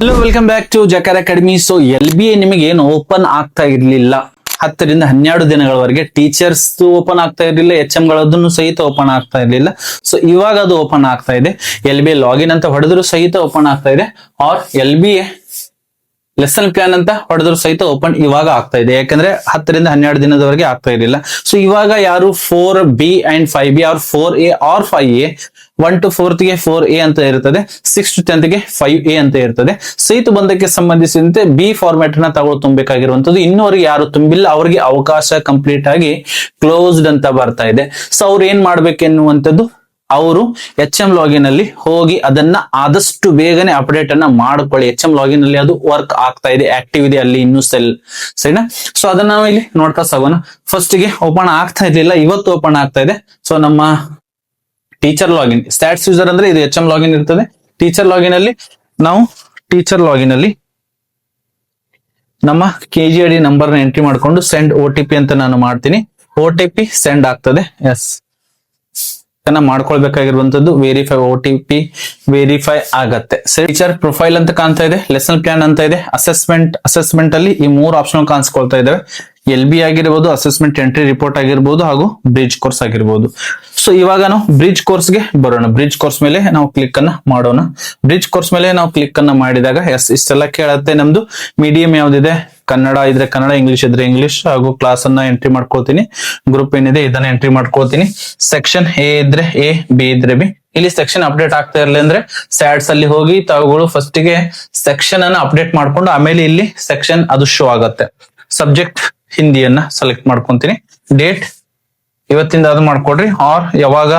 Hello, welcome back to Jakara academy. So LBA ನಿಮಗೆ ಏನು open ಆಗ್ತಾ ಇರ್ಲಿಲ್ಲ 10 ರಿಂದ 12 ದಿನಗಳವರೆಗೆ. ಟೀಚರ್ಸ್ ಓಪನ್ ಆಗ್ತಾ ಇರ್ಲಿಲ್ಲ, HM ಗಳದನ್ನು ಸಹಿತ ಓಪನ್ ಆಗ್ತಾ ಇರ್ಲಿಲ್ಲ. ಸೊ ಇವಾಗ ಅದು ಓಪನ್ ಆಗ್ತಾ ಇದೆ. LBA ಲಾಗಿನ್ ಅಂತ ಹೊಡೆದ್ರು ಸಹಿತ ಓಪನ್ ಆಗ್ತಾ ಇದೆ. ಆರ್ LBA ಲೆಸನ್ ಪ್ಲಾನ್ ಅಂತ ಹೊಡೆದ್ರು ಸಹಿತ ಓಪನ್ ಇವಾಗ ಆಗ್ತಾ ಇದೆ. ಯಾಕಂದ್ರೆ 10 ರಿಂದ 12 ದಿನದವರೆಗೆ ಆಗ್ತಾ ಇರಲಿಲ್ಲ. ಸೊ ಇವಾಗ ಯಾರು 4B and 5B R 4A R 5A 1 to 4th ಗೆ 4A ಅಂತ ಇರ್ತದೆ, 6 to 10th ಗೆ 5A ಅಂತ ಇರ್ತದೆ. ಸೇತು ಬಂಧಕ್ಕೆ ಸಂಬಂಧಿಸಿದಂತೆ B ಫಾರ್ಮ್ಯಾಟ್ ನ ತಗೊಳ್ಳು ತುಂಬಬೇಕಾಗಿರುವಂತದ್ದು. ಇನ್ನೂವರೆಗೆ ಯಾರು ತುಂಬಿಲ್ಲ ಅವರಿಗೆ ಅವಕಾಶ ಕಂಪ್ಲೀಟ್ ಆಗಿ ಕ್ಲೋಸ್ಡ್ ಅಂತ ಬರ್ತಾ ಇದೆ. ಸೊ ಅವ್ರು ಏನ್ ಮಾಡ್ಬೇಕೆನ್ನುವಂಥದ್ದು, ಅವರು HM ಲಾಗಿನ್ ಅಲ್ಲಿ ಹೋಗಿ ಅದನ್ನ ಆದಷ್ಟು ಬೇಗನೆ ಅಪ್ಡೇಟ್ ಅನ್ನ ಮಾಡ್ಕೊಳ್ಳಿ. HM ಲಾಗಿನ್ ಅಲ್ಲಿ ಅದು ವರ್ಕ್ ಆಗ್ತಾ ಇದೆ, ಆಕ್ಟಿವ್ ಇದೆ ಅಲ್ಲಿ ಇನ್ನೂ ಸರಿನಾ. ಸೊ ಅದನ್ನ ನಾವು ಇಲ್ಲಿ ನೋಡ್ತಾ ಸಾಗೋಣ. ಫಸ್ಟ್ ಗೆ ಓಪನ್ ಆಗ್ತಾ ಇರ್ಲಿಲ್ಲ, ಇವತ್ತು ಓಪನ್ ಆಗ್ತಾ ಇದೆ. ಸೊ ನಮ್ಮ ಟೀಚರ್ ಲಾಗಿನ್, ಸ್ಟಾಟ್ಸ್ ಯೂಸರ್ ಅಂದ್ರೆ ಇದು HM ಲಾಗಿನ್ ಇರ್ತದೆ. ಟೀಚರ್ ಲಾಗಿನ್ ಅಲ್ಲಿ ನಾವು ನಮ್ಮ KGID ನಂಬರ್ ನ ಎಂಟ್ರಿ ಮಾಡ್ಕೊಂಡು ಸೆಂಡ್ OTP ಅಂತ ನಾನು ಮಾಡ್ತೀನಿ. OTP ಸೆಂಡ್ ಆಗ್ತದೆ. ಎಸ್ ಮಾಡ್ಕೊಳ್ಬೇಕಾಗಿರುವಂತದ್ದು ವೆರಿಫೈ, OTP ವೆರಿಫೈ ಆಗತ್ತೆ. ಟೀಚರ್ ಪ್ರೊಫೈಲ್ ಅಂತ ಕಾಣ್ತಾ ಇದೆ, ಲೆಸನ್ ಪ್ಲಾನ್ ಅಂತ ಇದೆ, ಅಸೆಸ್ಮೆಂಟ್ ಅಲ್ಲಿ ಈ 3 ಆಪ್ಷನ್ ಕಾಣಿಸ್ಕೊಳ್ತಾ ಇದಾವೆ. LB ಆಗಿರ್ಬೋದು, ಅಸೆಸ್ಮೆಂಟ್ ಎಂಟ್ರಿ ರಿಪೋರ್ಟ್ ಆಗಿರ್ಬೋದು, ಹಾಗೂ ಬ್ರಿಡ್ಜ್ ಕೋರ್ಸ್ ಆಗಿರ್ಬೋದು. ಸೊ ಇವಾಗ ನಾವು ಬ್ರಿಡ್ಜ್ ಕೋರ್ಸ್ ಗೆ ಬರೋಣ. ಬ್ರಿಡ್ಜ್ ಕೋರ್ಸ್ ಮೇಲೆ ನಾವು ಕ್ಲಿಕ್ ಅನ್ನ ಮಾಡೋಣ. ಬ್ರಿಡ್ಜ್ ಕೋರ್ಸ್ ಮೇಲೆ ನಾವು ಕ್ಲಿಕ್ ಅನ್ನ ಮಾಡಿದಾಗ ಎಸ್ ಇಷ್ಟೆಲ್ಲ ಕೇಳತ್ತೆ. ನಮ್ದು ಮೀಡಿಯಂ ಯಾವ್ದಿದೆ, ಕನ್ನಡ ಇದ್ರೆ ಕನ್ನಡ, ಇಂಗ್ಲಿಷ್ ಇದ್ರೆ ಇಂಗ್ಲಿಷ್, ಹಾಗೂ ಕ್ಲಾಸ್ ಅನ್ನ ಎಂಟ್ರಿ ಮಾಡ್ಕೊಳ್ತೀನಿ. ಗ್ರೂಪ್ ಏನಿದೆ ಇದನ್ನ ಎಂಟ್ರಿ ಮಾಡ್ಕೊಳ್ತೀನಿ. ಸೆಕ್ಷನ್ A ಇದ್ರೆ A, B ಇದ್ರೆ B. ಇಲ್ಲಿ ಸೆಕ್ಷನ್ ಅಪ್ಡೇಟ್ ಆಗ್ತಾ ಇರಲಿ ಅಂದ್ರೆ ಸ್ಯಾಡ್ಸ್ ಅಲ್ಲಿ ಹೋಗಿ ತಾವುಗಳು ಫಸ್ಟ್ ಗೆ ಸೆಕ್ಷನ್ ಅನ್ನ ಅಪ್ಡೇಟ್ ಮಾಡ್ಕೊಂಡು ಆಮೇಲೆ ಇಲ್ಲಿ ಸೆಕ್ಷನ್ ಅದು ಶೋ ಆಗತ್ತೆ. ಸಬ್ಜೆಕ್ಟ್ ಹಿಂದಿಯನ್ನ ಸೆಲೆಕ್ಟ್ ಮಾಡ್ಕೊಂತೀನಿ. ಡೇಟ್ ಇವತ್ತಿಂದ ಅದು ಮಾಡ್ಕೊಡ್ರಿ, ಆರ್ ಯಾವಾಗ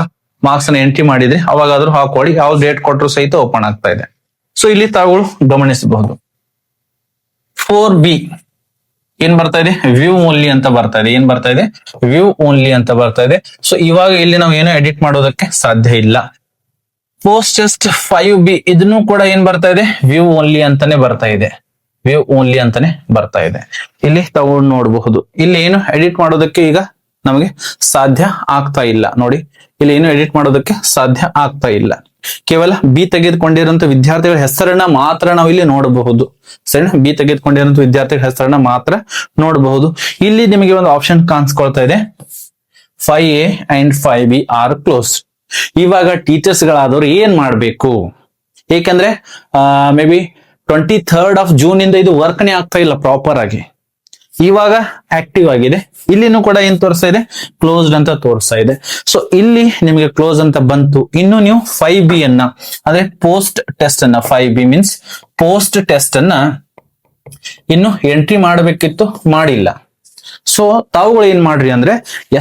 ಮಾರ್ಕ್ಸ್ ಅನ್ನ ಎಂಟ್ರಿ ಮಾಡಿದ್ರಿ ಅವಾಗಾದ್ರೂ ಹಾಕೊಳ್ಳಿ. ಯಾವ ಡೇಟ್ ಕೊಟ್ಟರು ಸಹಿತ ಓಪನ್ ಆಗ್ತಾ ಇದೆ. ಸೊ ಇಲ್ಲಿ ತಾವುಗಳು ಗಮನಿಸಬಹುದು 4B ಏನ್ ಬರ್ತಾ ಇದೆ, ವ್ಯೂ ಓನ್ಲಿ ಅಂತ ಬರ್ತಾ ಇದೆ. ಏನ್ ಬರ್ತಾ ಇದೆ, ವ್ಯೂ ಓನ್ಲಿ ಅಂತ ಬರ್ತಾ ಇದೆ. ಸೊ ಇವಾಗ ಇಲ್ಲಿ ನಾವು ಏನೋ ಎಡಿಟ್ ಮಾಡೋದಕ್ಕೆ ಸಾಧ್ಯ ಇಲ್ಲ. ಪೋಸ್ಟ್ ಜಸ್ಟ್ 5B ಇದನ್ನು ಕೂಡ ಏನ್ ಬರ್ತಾ ಇದೆ, ವ್ಯೂ ಓನ್ಲಿ ಅಂತಾನೆ ಬರ್ತಾ ಇದೆ. ವ್ಯೂ ಓನ್ಲಿ ಅಂತಾನೆ ಬರ್ತಾ ಇದೆ. ಇಲ್ಲಿ ತಾವು ನೋಡಬಹುದು, ಇಲ್ಲಿ ಏನು ಎಡಿಟ್ ಮಾಡೋದಕ್ಕೆ ಈಗ ನಮಗೆ ಸಾಧ್ಯ ಆಗ್ತಾ ಇಲ್ಲ. ನೋಡಿ, ಇಲ್ಲಿ ಏನು ಎಡಿಟ್ ಮಾಡೋದಕ್ಕೆ ಸಾಧ್ಯ ಆಗ್ತಾ ಇಲ್ಲ. ಕೇವಲ B ತೆಗೆದುಕೊಂಡಿರುವಂತ ವಿದ್ಯಾರ್ಥಿಗಳ ಹೆಸರನ್ನ ಮಾತ್ರ ನಾವು ಇಲ್ಲಿ ನೋಡಬಹುದು. ಸರಿ, B ತೆಗೆದುಕೊಂಡಿರುವಂತ ವಿದ್ಯಾರ್ಥಿಗಳ ಹೆಸರನ್ನ ಮಾತ್ರ ನೋಡಬಹುದು. ಇಲ್ಲಿ ನಿಮಗೆ ಒಂದು ಆಪ್ಷನ್ ಕಾಣಿಸ್ಕೊಳ್ತಾ ಇದೆ, 5A and 5B are close. ಇವಾಗ ಟೀಚರ್ಸ್ ಗಳಾದವರು ಏನ್ ಮಾಡ್ಬೇಕು, ಏಕೆಂದ್ರೆ may be 23rd of June ಇಂದ ಇದು ವರ್ಕ್ನೇ ಆಗ್ತಾ ಇಲ್ಲ ಪ್ರಾಪರ್ ಆಗಿ. ಇವಾಗ ಆಕ್ಟಿವ್ ಆಗಿದೆ. ಇಲ್ಲಿನೂ ಕೂಡ ಏನ್ ತೋರಿಸ್ತಾ ಇದೆ, ಕ್ಲೋಸ್ಡ್ ಅಂತ ತೋರಿಸ್ತಾ ಇದೆ. ಸೊ ಇಲ್ಲಿ ನಿಮಗೆ ಕ್ಲೋಸ್ ಅಂತ ಬಂತು. ಇನ್ನು ನೀವು 5B ಅನ್ನ ಅಂದ್ರೆ ಪೋಸ್ಟ್ ಟೆಸ್ಟ್ ಅನ್ನ, 5B ಮೀನ್ಸ್ ಪೋಸ್ಟ್ ಟೆಸ್ಟ್ ಅನ್ನ ಇನ್ನು ಎಂಟ್ರಿ ಮಾಡಬೇಕಿತ್ತು, ಮಾಡಿಲ್ಲ. ಸೊ ತಾವುಗಳು ಏನ್ ಮಾಡ್ರಿ ಅಂದ್ರೆ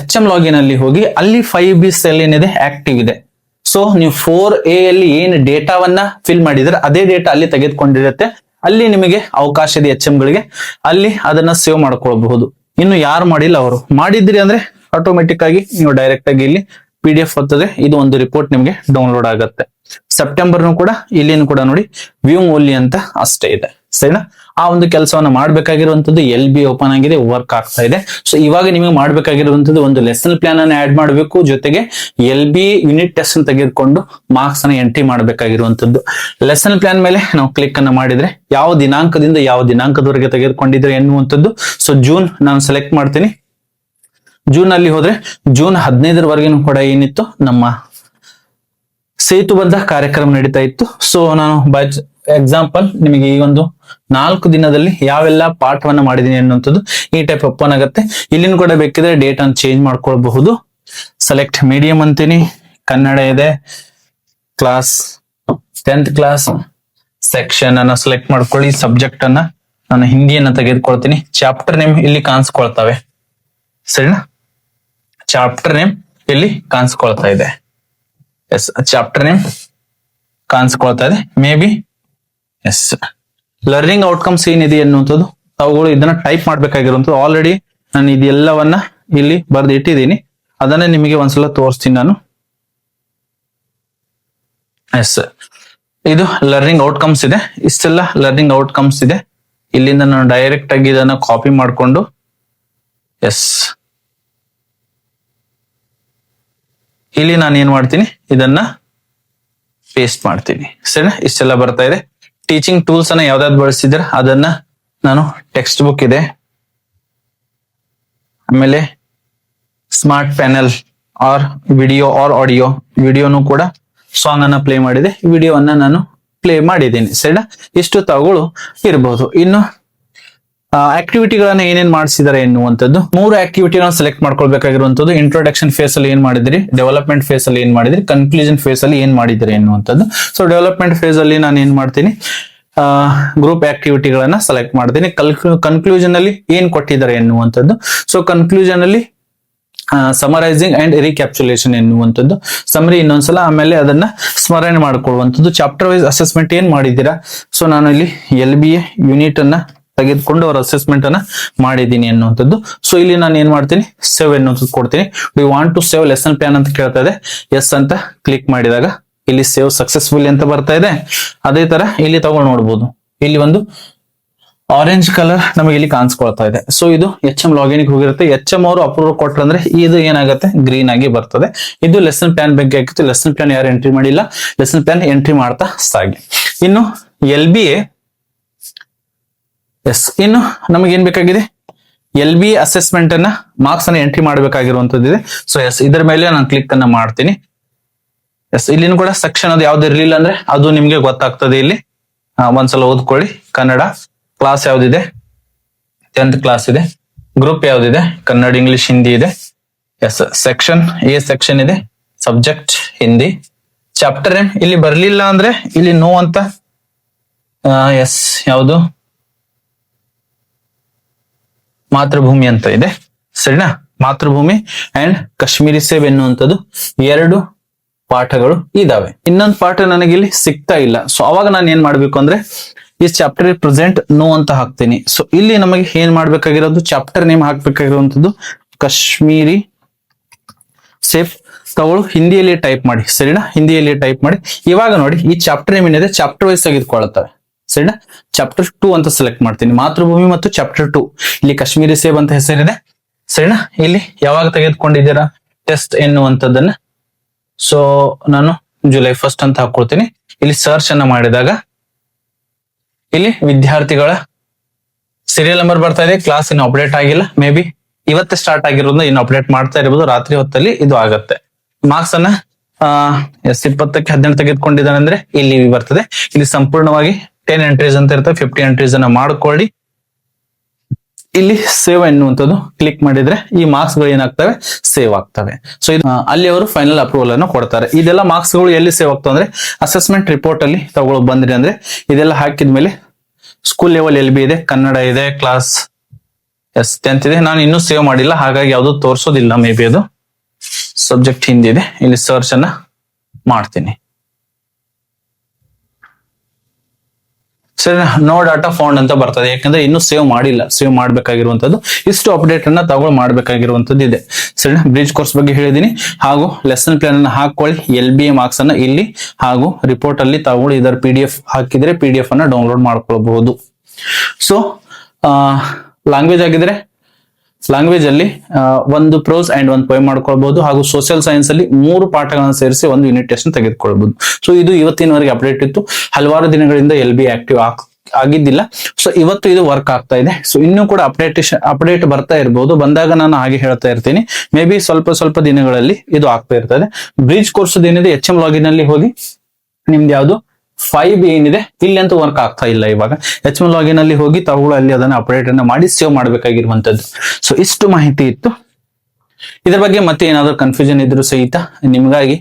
HM ಲಾಗಿನ್ ಅಲ್ಲಿ ಹೋಗಿ ಅಲ್ಲಿ 5B ಸೆಲ್ ಏನಿದೆ ಆಕ್ಟಿವ್ ಇದೆ. ಸೊ ನೀವು 4A ಅಲ್ಲಿ ಏನ್ ಡೇಟಾವನ್ನ ಫಿಲ್ ಮಾಡಿದ್ರೆ ಅದೇ ಡೇಟಾ ಅಲ್ಲಿ ತೆಗೆದುಕೊಂಡಿರುತ್ತೆ. ಅಲ್ಲಿ ನಿಮಗೆ ಅವಕಾಶ ಇದೆ HM ಗಳಿಗೆ, ಅಲ್ಲಿ ಅದನ್ನ ಸೇವ್ ಮಾಡ್ಕೊಳ್ಬಹುದು. ಇನ್ನು ಯಾರು ಮಾಡಿಲ್ಲ ಅವರು ಮಾಡಿದ್ರಿ ಅಂದ್ರೆ ಆಟೋಮೆಟಿಕ್ ಆಗಿ ನೀವು ಡೈರೆಕ್ಟ್ ಆಗಿ ಇಲ್ಲಿ PDF ಬರ್ತದೆ. ಇದು ಒಂದು ರಿಪೋರ್ಟ್ ನಿಮಗೆ ಡೌನ್ಲೋಡ್ ಆಗುತ್ತೆ. ಸೆಪ್ಟೆಂಬರ್ನು ಕೂಡ ಇಲ್ಲಿನೂ ಕೂಡ ನೋಡಿ ವ್ಯೂ ಓನ್ಲಿ ಅಂತ ಅಷ್ಟೇ ಇದೆ. ಸರಿನಾ, ಆ ಒಂದು ಕೆಲಸವನ್ನ ಮಾಡ್ಬೇಕಾಗಿರುವಂತದ್ದು LB ಓಪನ್ ಆಗಿದೆ, ವರ್ಕ್ ಆಗ್ತಾ ಇದೆ. ಸೊ ಇವಾಗ ನಿಮಗೆ ಮಾಡ್ಬೇಕಾಗಿರುವಂತದ್ದು ಒಂದು ಲೆಸನ್ ಪ್ಲಾನ್ ಅನ್ನ ಆಡ್ ಮಾಡಬೇಕು, ಜೊತೆಗೆ LB ಯೂನಿಟ್ ಟೆಸ್ಟ್ ಅನ್ನು ತೆಗೆದುಕೊಂಡು ಮಾರ್ಕ್ಸ್ ಅನ್ನ ಎಂಟ್ರಿ ಮಾಡಬೇಕಾಗಿರುವಂತದ್ದು. ಲೆಸನ್ ಪ್ಲಾನ್ ಮೇಲೆ ನಾವು ಕ್ಲಿಕ್ ಅನ್ನ ಮಾಡಿದ್ರೆ ಯಾವ ದಿನಾಂಕದಿಂದ ಯಾವ ದಿನಾಂಕದವರೆಗೆ ತೆಗೆದುಕೊಂಡಿದ್ರೆ ಎನ್ನುವಂಥದ್ದು. ಸೊ ಜೂನ್ ನಾನು ಸೆಲೆಕ್ಟ್ ಮಾಡ್ತೀನಿ. ಜೂನ್ ಅಲ್ಲಿ ಹೋದ್ರೆ ಜೂನ್ 15ರವರೆಗೂ ಕೂಡ ಏನಿತ್ತು, ನಮ್ಮ ಸೇತುಬದ್ಧ ಕಾರ್ಯಕ್ರಮ ನಡೀತಾ ಇತ್ತು. ಸೊ ನಾನು ಬೈ ಎಕ್ಸಾಂಪಲ್ ನಿಮಗೆ ಈ ಒಂದು 4 ದಿನದಲ್ಲಿ ಯಾವೆಲ್ಲ ಪಾಠವನ್ನ ಮಾಡಿದೀನಿ ಅನ್ನುವಂಥದ್ದು ಈ ಟೈಪ್ ಓಪನ್ ಆಗುತ್ತೆ. ಇಲ್ಲಿನ ಕೂಡ ಬೇಕಿದ್ರೆ ಡೇಟ್ ಅನ್ನು ಚೇಂಜ್ ಮಾಡ್ಕೊಳ್ಬಹುದು. ಸೆಲೆಕ್ಟ್ ಮೀಡಿಯಂ ಅಂತೀನಿ, ಕನ್ನಡ ಇದೆ, ಕ್ಲಾಸ್ 10th ಕ್ಲಾಸ್, ಸೆಕ್ಷನ್ ಅನ್ನ ಸೆಲೆಕ್ಟ್ ಮಾಡ್ಕೊಳ್ಳಿ. ಸಬ್ಜೆಕ್ಟ್ ಅನ್ನ ನಾನು ಹಿಂದಿಯನ್ನ ತೆಗೆದುಕೊಳ್ತೀನಿ. ಚಾಪ್ಟರ್ ನೇಮ್ ಇಲ್ಲಿ ಕಾಣಿಸ್ಕೊಳ್ತವೆ. ಸರಿನಾ, ಚಾಪ್ಟರ್ ನೇಮ್ ಇಲ್ಲಿ ಕಾಣಿಸ್ಕೊಳ್ತಾ ಇದೆ. ಎಸ್, ಚಾಪ್ಟರ್ ನೇಮ್ ಕಾಣಿಸ್ಕೊಳ್ತಾ ಇದೆ. Maybe yes learning outcomes ಏನಿದೆ ಅನ್ನುವಂಥದ್ದು ತಾವುಗಳು ಇದನ್ನ ಟೈಪ್ ಮಾಡ್ಬೇಕಾಗಿರುವಂಥದ್ದು. ಆಲ್ರೆಡಿ ನಾನು ಇದೆಲ್ಲವನ್ನ ಇಲ್ಲಿ ಬರೆದು ಇಟ್ಟಿದ್ದೀನಿ, ಅದನ್ನ ನಿಮಗೆ ಒಂದ್ಸಲ ತೋರಿಸ್ತೀನಿ ನಾನು. ಎಸ್, ಇದು ಲರ್ನಿಂಗ್ ಔಟ್ಕಮ್ಸ್ ಇದೆ. ಇಷ್ಟೆಲ್ಲ ಲರ್ನಿಂಗ್ ಔಟ್ಕಮ್ಸ್ ಇದೆ. ಇಲ್ಲಿಂದ ನಾನು ಡೈರೆಕ್ಟ್ ಆಗಿ ಇದನ್ನ ಕಾಪಿ ಮಾಡಿಕೊಂಡು ಎಸ್ ಇಲ್ಲಿ ನಾನು ಏನ್ ಮಾಡ್ತೀನಿ, ಇದನ್ನ ಪೇಸ್ಟ್ ಮಾಡ್ತೀನಿ. ಸರಿ, ಇಷ್ಟೆಲ್ಲ ಬರ್ತಾ ಇದೆ. ಟೀಚಿಂಗ್ ಟೂಲ್ಸ್ ಅನ್ನ ಯಾವ್ದಾದ್ರು ಬಳಸಿದ್ರೆ ಅದನ್ನ ನಾನು ಟೆಕ್ಸ್ಟ್ ಬುಕ್ ಇದೆ, ಆಮೇಲೆ smart panel or video or audio, ವಿಡಿಯೋನು ಕೂಡ ಸಾಂಗ್ ಅನ್ನ ಪ್ಲೇ ಮಾಡಿದೆ, ವಿಡಿಯೋವನ್ನ ನಾನು ಪ್ಲೇ ಮಾಡಿದ್ದೀನಿ ಸರಿನಾ. ಇಷ್ಟು ತಾವುಗಳು ಇರಬಹುದು. ಇನ್ನು ಆಕ್ಟಿವಿಟಿಗಳನ್ನ ಏನೇನ್ ಮಾಡಿಸಿದಾರೆ ಎನ್ನುವಂಥದ್ದು 3 ಆಕ್ಟಿವಿಟಿಗಳನ್ನ ಸೆಲೆಕ್ಟ್ ಮಾಡ್ಕೊಳ್ಬೇಕಾಗಿರುವಂತದ್ದು. ಇಂಟ್ರೊಡಕ್ಷನ್ ಫೇಸ್ ಅಲ್ಲಿ ಏನ್ ಮಾಡಿದ್ರಿ, ಡೆವಲಪ್ಮೆಂಟ್ ಫೇಸ್ ಅಲ್ಲಿ ಏನ್ ಮಾಡಿದ್ರಿ, ಕನ್ಕ್ಲೂಷನ್ ಫೇಸ್ ಅಲ್ಲಿ ಏನ್ ಮಾಡಿದ್ರಿ ಎನ್ನುವಂಥದ್ದು. ಸೊ ಡೆವಲಪ್ಮೆಂಟ್ ಫೇಸ್ ಅಲ್ಲಿ ನಾನು ಏನ್ ಮಾಡ್ತೀನಿ, ಗ್ರೂಪ್ ಆಕ್ಟಿವಿಟಿಗಳನ್ನ ಸೆಲೆಕ್ಟ್ ಮಾಡ್ತೀನಿ. ಕನ್ಕ್ಲೂಷನ್ ಅಲ್ಲಿ ಏನ್ ಕೊಟ್ಟಿದ್ದಾರೆ ಎನ್ನುವಂಥದ್ದು. ಸೊ ಕನ್ಕ್ಲೂಷನ್ ಅಲ್ಲಿ ಸಮರೈಸಿಂಗ್ ಅಂಡ್ ರಿಕ್ಯಾಪ್ಚುಲೇಷನ್ ಎನ್ನುವಂಥದ್ದು, ಸಮರಿ ಇನ್ನೊಂದ್ಸಲ, ಆಮೇಲೆ ಅದನ್ನ ಸ್ಮರಣೆ ಮಾಡ್ಕೊಳ್ಳುವಂಥದ್ದು. ಚಾಪ್ಟರ್ ವೈಸ್ ಅಸೆಸ್ಮೆಂಟ್ ಏನ್ ಮಾಡಿದ್ದೀರಾ. ಸೊ ನಾನು ಇಲ್ಲಿ LBA ಯೂನಿಟ್ ಅನ್ನ ತೆಗೆದುಕೊಂಡು ಅವರ ಅಸೆಸ್ಮೆಂಟ್ ಅನ್ನ ಮಾಡಿದ್ದೀನಿ ಅನ್ನುವಂಥದ್ದು. ಸೊ ಇಲ್ಲಿ ನಾನು ಏನ್ ಮಾಡ್ತೀನಿ, ಸೇವ್ ಎನ್ನುವಂಥದ್ದು ಕೊಡ್ತೀನಿ. We want to save lesson plan ಅಂತ ಕೇಳ್ತಾ ಇದೆ. ಎಸ್ ಅಂತ ಕ್ಲಿಕ್ ಮಾಡಿದಾಗ ಇಲ್ಲಿ ಸೇವ್ ಸಕ್ಸಸ್ಫುಲಿ ಅಂತ ಬರ್ತಾ ಇದೆ. ಅದೇ ತರ ಇಲ್ಲಿ ತಗೊಂಡು ನೋಡ್ಬೋದು, ಇಲ್ಲಿ ಒಂದು ಆರೆಂಜ್ ಕಲರ್ ನಮಗೆ ಇಲ್ಲಿ ಕಾಣಿಸ್ಕೊಳ್ತಾ ಇದೆ. ಸೊ ಇದು HM ಲಾಗಿನ್ ಹೋಗಿರುತ್ತೆ. HM ಅವರು ಅಪ್ರೂವ್ ಕೊಟ್ರೆ ಅಂದ್ರೆ ಇದು ಏನಾಗುತ್ತೆ, ಗ್ರೀನ್ ಆಗಿ ಬರ್ತದೆ. ಇದು ಲೆಸನ್ ಪ್ಲಾನ್ ಬಗ್ಗೆ ಆಗಿತ್ತು. ಲೆಸನ್ ಪ್ಲಾನ್ ಯಾರು ಎಂಟ್ರಿ ಮಾಡಿಲ್ಲ, ಲೆಸನ್ ಪ್ಲಾನ್ ಎಂಟ್ರಿ ಮಾಡ್ತಾ ಸಾಗಿ. ಇನ್ನು LBA, ಎಸ್, ಇನ್ನು ನಮಗೆ ಏನ್ ಬೇಕಾಗಿದೆ, LBA ಅಸೆಸ್ಮೆಂಟ್ ಅನ್ನ ಮಾರ್ಕ್ಸ್ ಅನ್ನ ಎಂಟ್ರಿ ಮಾಡಬೇಕಾಗಿರುವಂತದ್ದು ಇದೆ. ಸೊ ಎಸ್, ಇದರ ಮೇಲೆ ನಾನು ಕ್ಲಿಕ್ ಅನ್ನ ಮಾಡ್ತೀನಿ. ಎಸ್, ಇಲ್ಲಿನೂ ಕೂಡ ಸೆಕ್ಷನ್ ಅದು ಯಾವ್ದು ಇರ್ಲಿಲ್ಲ ಅಂದ್ರೆ ಅದು ನಿಮ್ಗೆ ಗೊತ್ತಾಗ್ತದೆ. ಇಲ್ಲಿ ಒಂದ್ಸಲ ಓದ್ಕೊಳ್ಳಿ. ಕನ್ನಡ ಕ್ಲಾಸ್ ಯಾವ್ದಿದೆ, 10th ಕ್ಲಾಸ್ ಇದೆ. ಗ್ರೂಪ್ ಯಾವ್ದಿದೆ, ಕನ್ನಡ ಇಂಗ್ಲಿಷ್ ಹಿಂದಿ ಇದೆ. ಎಸ್, ಸೆಕ್ಷನ್ A ಸೆಕ್ಷನ್ ಇದೆ, ಸಬ್ಜೆಕ್ಟ್ ಹಿಂದಿ. ಚಾಪ್ಟರ್ ಏನ್ ಇಲ್ಲಿ ಬರ್ಲಿಲ್ಲ ಅಂದ್ರೆ ಇಲ್ಲಿ ನೋ ಅಂತ, ಎಸ್, ಯಾವುದು ಮಾತೃಭೂಮಿ ಅಂತ ಇದೆ ಸರಿನಾ. ಮಾತೃಭೂಮಿ ಅಂಡ್ ಕಾಶ್ಮೀರಿ ಸೇವ್ ಎನ್ನುವಂಥದ್ದು 2 ಪಾಠಗಳು ಇದಾವೆ. ಇನ್ನೊಂದು ಪಾಠ ನನಗೆ ಇಲ್ಲಿ ಸಿಗ್ತಾ ಇಲ್ಲ. ಸೊ ಅವಾಗ ನಾನು ಏನ್ ಮಾಡ್ಬೇಕು ಅಂದ್ರೆ ಈ ಚಾಪ್ಟರ್ ಪ್ರೆಸೆಂಟ್ ನೋ ಅಂತ ಹಾಕ್ತೀನಿ. ಸೊ ಇಲ್ಲಿ ನಮಗೆ ಏನ್ ಮಾಡ್ಬೇಕಾಗಿರೋದು, ಚಾಪ್ಟರ್ ನೇಮ್ ಹಾಕ್ಬೇಕಾಗಿರುವಂತದ್ದು ಕಾಶ್ಮೀರಿ ಸೇಫ್. ತಗೊಳ್ಳು ಹಿಂದಿಯಲ್ಲಿ ಟೈಪ್ ಮಾಡಿ ಸರಿನಾ, ಹಿಂದಿಯಲ್ಲಿ ಟೈಪ್ ಮಾಡಿ. ಇವಾಗ ನೋಡಿ ಈ ಚಾಪ್ಟರ್ ನೇಮ್ ಏನಿದೆ ಚಾಪ್ಟರ್ ವೈಸ್ ತೆಗೆದುಕೊಳ್ಳುತ್ತವೆ ಸರಿನಾ. ಚಾಪ್ಟರ್ 2 ಅಂತ ಸೆಲೆಕ್ಟ್ ಮಾಡ್ತೀನಿ, ಮಾತೃಭೂಮಿ ಮತ್ತು ಚಾಪ್ಟರ್ 2. ಇಲ್ಲಿ ಕಾಶ್ಮೀರಿ ಸೇಬ್ ಅಂತ ಹೆಸರಿದೆ ಸರಿನಾ. ಇಲ್ಲಿ ಯಾವಾಗ ತೆಗೆದುಕೊಂಡಿದ್ದೀರಾ ಟೆಸ್ಟ್ ಎನ್ನುವಂಥದ್ದನ್ನ. ಸೊ ನಾನು ಜುಲೈ 1 ಅಂತ ಹಾಕೊಳ್ತೀನಿ. ಇಲ್ಲಿ ಸರ್ಚ್ ಅನ್ನ ಮಾಡಿದಾಗ ಇಲ್ಲಿ ವಿದ್ಯಾರ್ಥಿಗಳ ಸೀರಿಯಲ್ ನಂಬರ್ ಬರ್ತಾ ಇದೆ. ಕ್ಲಾಸ್ ಇನ್ನು ಅಪ್ಡೇಟ್ ಆಗಿಲ್ಲ, ಮೇ ಬಿ ಇವತ್ತೇ ಸ್ಟಾರ್ಟ್ ಆಗಿರೋದ್ರಿಂದ ಇನ್ನು ಅಪ್ಡೇಟ್ ಮಾಡ್ತಾ ಇರಬಹುದು. ರಾತ್ರಿ ಹೊತ್ತಲ್ಲಿ ಇದು ಆಗತ್ತೆ. ಮಾರ್ಕ್ಸ್ ಅನ್ನ 20ಕ್ಕೆ 18 ತೆಗೆದುಕೊಂಡಿದ್ದಾನೆ ಅಂದ್ರೆ ಇಲ್ಲಿ ಬರ್ತದೆ. ಇಲ್ಲಿ ಸಂಪೂರ್ಣವಾಗಿ 10 ಎಂಟ್ರೀಸ್ ಅಂತ ಇರ್ತವೆ. 50 ಎಂಟ್ರೀಸ್ ಅನ್ನ ಮಾಡ್ಕೊಳ್ಳಿ. ಇಲ್ಲಿ ಸೇವ್ ಎನ್ನುವಂಥದ್ದು ಕ್ಲಿಕ್ ಮಾಡಿದ್ರೆ ಈ ಮಾರ್ಕ್ಸ್ ಗಳು ಏನಾಗ್ತವೆ, ಸೇವ್ ಆಗ್ತವೆ. ಸೊ ಇದು ಅಲ್ಲಿ ಅವರು ಫೈನಲ್ ಅಪ್ರೂವಲ್ ಅನ್ನು ಕೊಡ್ತಾರೆ. ಇದೆಲ್ಲ ಮಾರ್ಕ್ಸ್ ಗಳು ಎಲ್ಲಿ ಸೇವ್ ಆಗ್ತವೆ ಅಂದ್ರೆ ಅಸೆಸ್ಮೆಂಟ್ ರಿಪೋರ್ಟ್ ಅಲ್ಲಿ ತಗೊಳ್ಳೋ ಬಂದ್ರಿ ಅಂದ್ರೆ ಇದೆಲ್ಲ ಹಾಕಿದ್ಮೇಲೆ ಸ್ಕೂಲ್ ಲೆವೆಲ್ LB ಇದೆ, ಕನ್ನಡ ಇದೆ, ಕ್ಲಾಸ್ 10th ಇದೆ. ನಾನು ಇನ್ನೂ ಸೇವ್ ಮಾಡಿಲ್ಲ, ಹಾಗಾಗಿ ಯಾವುದು ತೋರಿಸೋದಿಲ್ಲ. ಮೇ ಬಿ ಅದು ಸಬ್ಜೆಕ್ಟ್ ಹಿಂದಿ ಇದೆ. ಇಲ್ಲಿ ಸರ್ಚ್ ಅನ್ನ ಮಾಡ್ತೀನಿ ಸರಿ. ನೋ ಡಾಟಾ ಫೌಂಡ್ ಅಂತ ಬರ್ತದೆ, ಯಾಕಂದ್ರೆ ಇನ್ನೂ ಸೇವ್ ಮಾಡಿಲ್ಲ. ಸೇವ್ ಮಾಡ್ಬೇಕಾಗಿರುವಂತದ್ದು ಇಷ್ಟು ಅಪ್ಡೇಟ್ ಅನ್ನ ತಗೊಳ್ ಮಾಡ್ಬೇಕಾಗಿರುವಂತದ್ದು ಇದೆ ಸರಿ. ಬ್ರಿಡ್ಜ್ ಕೋರ್ಸ್ ಬಗ್ಗೆ ಹೇಳಿದೀನಿ. ಹಾಗೂ ಲೆಸನ್ ಪ್ಲಾನ್ ಅನ್ನ ಹಾಕೊಳ್ಳಿ. LBA ಮಾರ್ಕ್ಸ್ ಅನ್ನ ಇಲ್ಲಿ ಹಾಗೂ ರಿಪೋರ್ಟ್ ಅಲ್ಲಿ ತಗೊಳ್ಳಿ. ಇದರ PDF ಹಾಕಿದ್ರೆ PDF ಅನ್ನ ಡೌನ್ಲೋಡ್ ಮಾಡ್ಕೊಳ್ಬಹುದು. ಸೊ ಲ್ಯಾಂಗ್ವೇಜ್ ಆಗಿದ್ರೆ ಲ್ಯಾಂಗ್ವೇಜ್ ಅಲ್ಲಿ ಒಂದು ಪ್ರೋಸ್ ಅಂಡ್ ಒಂದು ಪೋಯಮ್ ಮಾಡ್ಕೊಳ್ಬಹುದು. ಹಾಗೂ ಸೋಷಿಯಲ್ ಸೈನ್ಸ್ ಅಲ್ಲಿ 3 ಪಾಠಗಳನ್ನು ಸೇರಿಸಿ ಒಂದು ಯೂನಿಟ್ ಟೆಸ್ಟ್ ತೆಗೆದುಕೊಳ್ಬಹುದು. ಸೊ ಇದು ಇವತ್ತಿನವರೆಗೆ ಅಪ್ಡೇಟ್ ಇತ್ತು. ಹಲವಾರು ದಿನಗಳಿಂದ LB ಆಕ್ಟಿವ್ ಆಗಿದ್ದಿಲ್ಲ. ಸೊ ಇವತ್ತು ಇದು ವರ್ಕ್ ಆಗ್ತಾ ಇದೆ. ಸೊ ಇನ್ನೂ ಕೂಡ ಅಪ್ಡೇಟ್ ಬರ್ತಾ ಇರಬಹುದು. ಬಂದಾಗ ನಾನು ಹಾಗೆ ಹೇಳ್ತಾ ಇರ್ತೀನಿ. ಮೇ ಬಿ ಸ್ವಲ್ಪ ದಿನಗಳಲ್ಲಿ ಇದು ಆಗ್ತಾ ಇರ್ತದೆ. ಬ್ರಿಡ್ಜ್ ಕೋರ್ಸ್ ಏನಿದೆ HM ಲಾಗಿನ್ ಅಲ್ಲಿ ಹೋಗಿ ನಿಮ್ದು ಯಾವುದು 5 ಏನಿದೆ ಇಲ್ಲಿ ಅಂತೂ ವರ್ಕ್ ಆಗ್ತಾ ಇಲ್ಲ. ಇವಾಗ HM ಲಾಗಿನ್ ಅಲ್ಲಿ ಹೋಗಿ ತಗೊಳ್ಳಿ, ಅಲ್ಲಿ ಅದನ್ನ ಅಪ್ಡೇಟ್ ಅನ್ನ ಮಾಡಿ ಸೇವ್ ಮಾಡ್ಬೇಕಾಗಿರುವಂತದ್ದು. ಸೊ ಇಷ್ಟು ಮಾಹಿತಿ ಇತ್ತು. ಇದ್ರ ಬಗ್ಗೆ ಮತ್ತೆ ಏನಾದ್ರು ಕನ್ಫ್ಯೂಷನ್ ಇದ್ರೂ ಸಹಿತ ನಿಮ್ಗಾಗಿ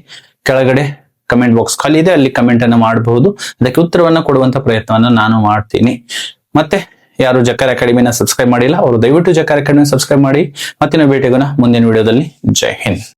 ಕೆಳಗಡೆ ಕಮೆಂಟ್ ಬಾಕ್ಸ್ ಖಾಲಿ ಇದೆ, ಅಲ್ಲಿ ಕಮೆಂಟ್ ಅನ್ನ ಮಾಡಬಹುದು. ಅದಕ್ಕೆ ಉತ್ತರವನ್ನ ಕೊಡುವಂತ ಪ್ರಯತ್ನವನ್ನ ನಾನು ಮಾಡ್ತೀನಿ. ಮತ್ತೆ ಯಾರು ಜಕಾರ ಅಕಾಡೆಮಿನ ಸಬ್ಸ್ಕ್ರೈಬ್ ಮಾಡಿಲ್ಲ ಅವರು ದಯವಿಟ್ಟು ಜಕಾರ ಅಕಾಡೆಮಿ ಸಬ್ಸ್ಕ್ರೈಬ್ ಮಾಡಿ. ಮತ್ತೆ ನಾವು ಭೇಟಿಯಾಗೋಣ ಮುಂದಿನ ವಿಡಿಯೋದಲ್ಲಿ. ಜೈ ಹಿಂದ್.